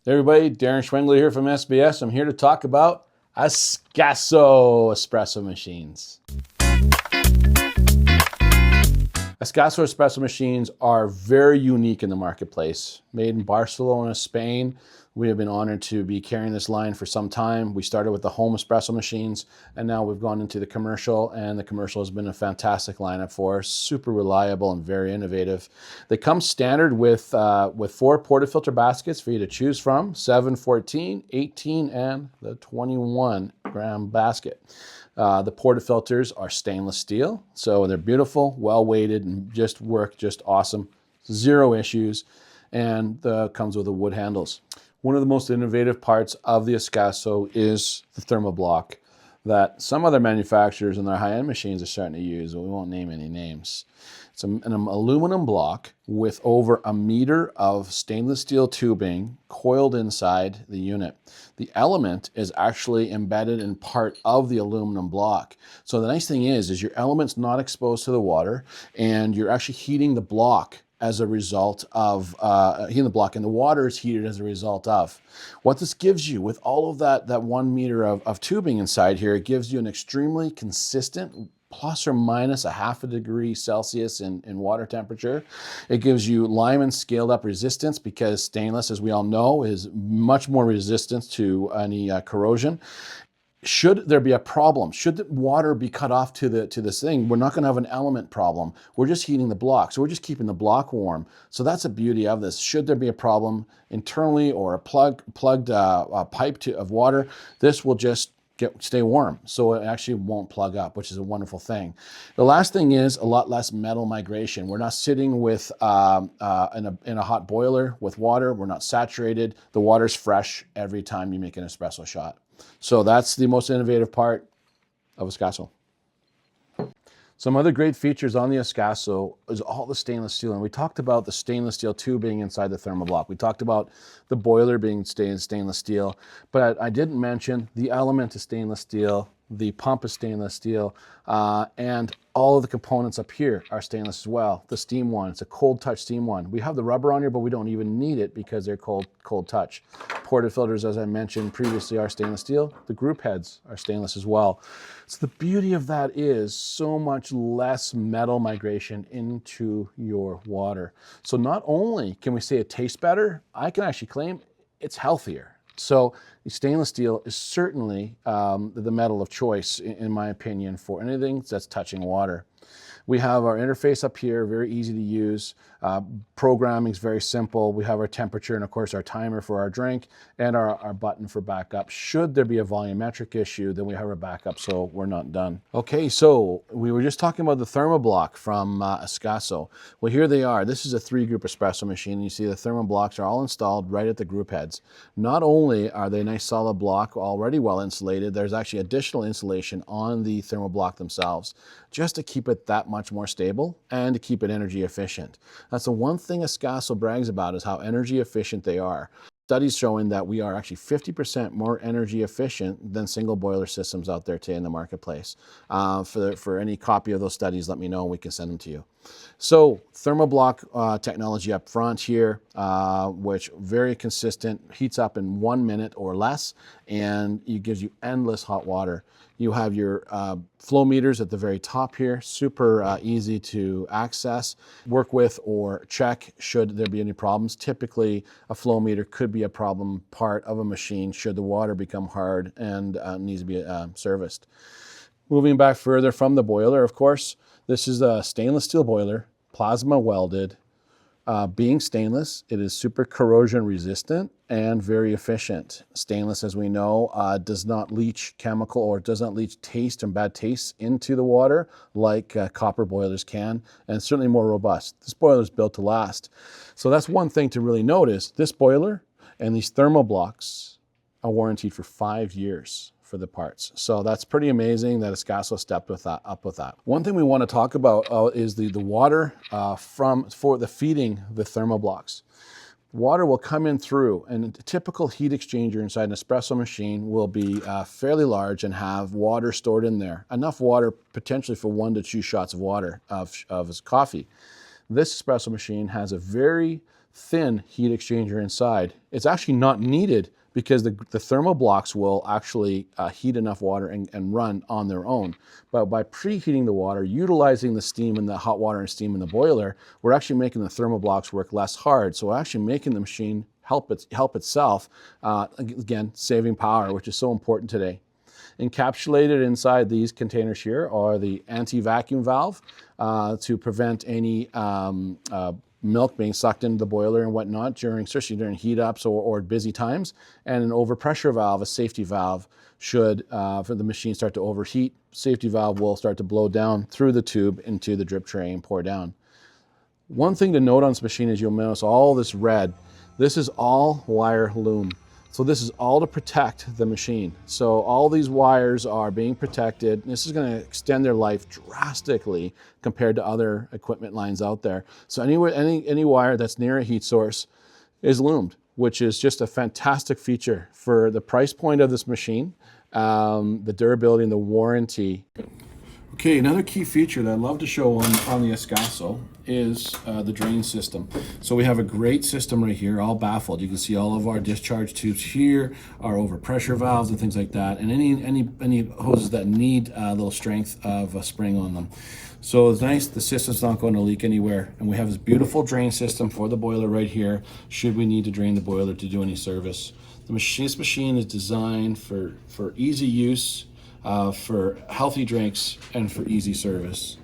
Hey everybody, Darren Schwengler here from SBS. I'm here to talk about Ascaso espresso machines. Ascaso espresso machines are very unique in the marketplace. Made in Barcelona, Spain. We have been honored to be carrying this line for some time. We started with the home espresso machines, and now we've gone into the commercial, and the commercial has been a fantastic lineup for us. Super reliable and very innovative. They come standard with 4 portafilter baskets for you to choose from: 7, 14, 18, and the 21-gram basket. The portafilters are stainless steel, so they're beautiful, well weighted, and just work just awesome. Zero issues, and comes with the wood handles. One of the most innovative parts of the Ascaso is the Thermoblock that some other manufacturers in their high-end machines are starting to use, but we won't name any names. It's an aluminum block with over 1 meter of stainless steel tubing coiled inside the unit. The element is actually embedded in part of the aluminum block. So the nice thing is your element's not exposed to the water, and you're actually heating the block as a result of heating the block, and the water is heated as a result of. What this gives you with all of that 1 meter of tubing inside here, it gives you an extremely consistent plus or minus 0.5 degree Celsius in water temperature. It gives you Lyman scaled up resistance, because stainless, as we all know, is much more resistant to any corrosion. Should there be a problem, should the water be cut off to this thing, we're not going to have an element problem. We're just heating the block, so we're just keeping the block warm. So that's the beauty of this. Should there be a problem internally or a plugged pipe of water, this will just stay warm, so it actually won't plug up, which is a wonderful thing. The last thing is a lot less metal migration. We're not sitting with in a hot boiler with water. We're not saturated. The water's fresh every time you make an espresso shot. So that's the most innovative part of Ascaso. Some other great features on the Ascaso is all the stainless steel. And we talked about the stainless steel tubing inside the Thermoblock. We talked about the boiler being stainless steel, but I didn't mention the element is stainless steel, the pump is stainless steel, and all of the components up here are stainless as well. The steam one, it's a cold touch steam one. We have the rubber on here, but we don't even need it because they're cold touch. Portafilters, as I mentioned previously, are stainless steel. The group heads are stainless as well. So the beauty of that is so much less metal migration into your water. So not only can we say it tastes better, I can actually claim it's healthier. So stainless steel is certainly the metal of choice, in my opinion, for anything that's touching water. We have our interface up here, very easy to use. Programming is very simple. We have our temperature and, of course, our timer for our drink, and our button for backup. Should there be a volumetric issue, then we have our backup, so we're not done. Okay, so we were just talking about the Thermoblock from Ascaso. Well, here they are. This is a 3-group espresso machine. You see the Thermoblocks are all installed right at the group heads. Not only are they a nice solid block, already well insulated, there's actually additional insulation on the Thermoblock themselves, just to keep it that much more stable and to keep it energy efficient. That's the one thing Ascaso brags about, is how energy efficient they are. Studies showing that we are actually 50% more energy efficient than single boiler systems out there today in the marketplace. For any copy of those studies, let me know and we can send them to you. So Thermoblock technology up front here, which very consistent, heats up in 1 minute or less, and it gives you endless hot water. You have your flow meters at the very top here, super easy to access, work with, or check should there be any problems. Typically, a flow meter could be a problem part of a machine should the water become hard and needs to be serviced. Moving back further from the boiler, of course, this is a stainless steel boiler, plasma welded. Being stainless, it is super corrosion resistant and very efficient. Stainless, as we know, does not leach chemical, or does not leach taste and bad taste into the water like copper boilers can, and certainly more robust. This boiler is built to last. So that's one thing to really notice. This boiler and these Thermoblocks are warranted for 5 years for the parts. So that's pretty amazing that Ascaso stepped up with that. One thing we want to talk about is the water for the feeding the Thermoblocks. Water will come in through, and a typical heat exchanger inside an espresso machine will be fairly large and have water stored in there. Enough water potentially for 1 to 2 shots of water of coffee. This espresso machine has a very thin heat exchanger inside. It's actually not needed because the Thermoblocks will actually heat enough water and run on their own. But by preheating the water, utilizing the steam and the hot water and steam in the boiler, we're actually making the Thermoblocks work less hard. So we're actually making the machine help itself, again, saving power, which is so important today. Encapsulated inside these containers here are the anti-vacuum valve to prevent any milk being sucked into the boiler and whatnot, especially during heat ups or busy times, and an overpressure valve, a safety valve, should for the machine start to overheat. Safety valve will start to blow down through the tube into the drip tray and pour down. One thing to note on this machine is you'll notice all this red. This is all wire loom. So this is all to protect the machine. So all these wires are being protected. This is going to extend their life drastically compared to other equipment lines out there. So any wire that's near a heat source is loomed, which is just a fantastic feature for the price point of this machine, the durability and the warranty. Okay, another key feature that I'd love to show on the Ascaso is the drain system. So we have a great system right here, all baffled. You can see all of our discharge tubes here, our overpressure valves and things like that, and any hoses that need a little strength of a spring on them. So it's nice, the system's not going to leak anywhere, and we have this beautiful drain system for the boiler right here, should we need to drain the boiler to do any service. This machine is designed for easy use, for healthy drinks, and for easy service.